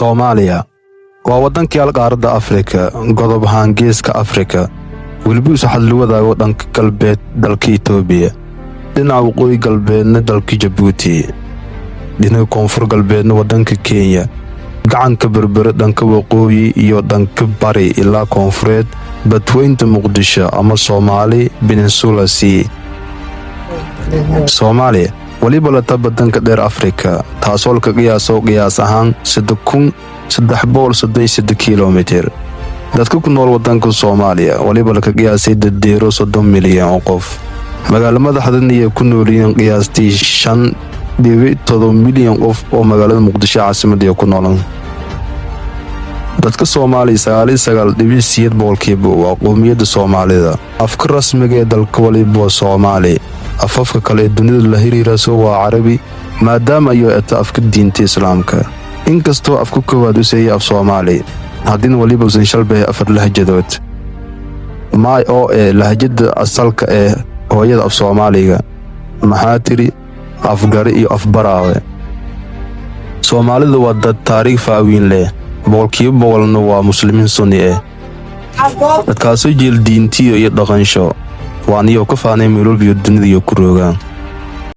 Soomaaliya waa wadankii qaaradda Afrika, godob ahaan geeska Afrika, weliba waxaa la wadaago dhanka galbeed dalka Itoobiya, dhinaca waqooyi galbeedna dalka Djibouti, dhinaca koonfur galbeedna wadanka Kenya, gacanka berbere dhanka waqooyi iyo dhanka bari ilaa koonfureed badweynta Muqdisho ama Soomaali Peninsula Sea. Soomaaliya waliba la tabadanka dheer Afrika, taasoo ka qiyaas ahaan 3,383 kilomitir. dadka ku nool wadanka Soomaaliya waliba la qiyaasay 30 milyan oo qof. magaalada madaxdan iyo ku nooliyeen qiyaastii 5.7 milyan qof oo magaalada Muqdisho caasimadda ku nool. dadka Soomaaliya 9.8% waa qowmiyadda Soomaalida. afka rasmiga ee dalka waliba Soomaali. afafka kale dunida la xiriirayso waa Carabi maadaama ay afka diinta Islaamka. inkastoo afku koowaad u seeyay af Soomaali, haddii waliba uusan shalbay afar lahjadood. maay oo lahjada asalka ee hooyada af Soomaaliga, maxaa tiri afgari iyo afbaraawe. Soomaalida waa dad taariikh faawiin leh, boqolkiiba boqolna waa muslimiin sunni ah. dadkaasoo jeel diintiyo iyo dhaqansho waaniyo ka faanay meelol iyo dunida iyo ku roogaan.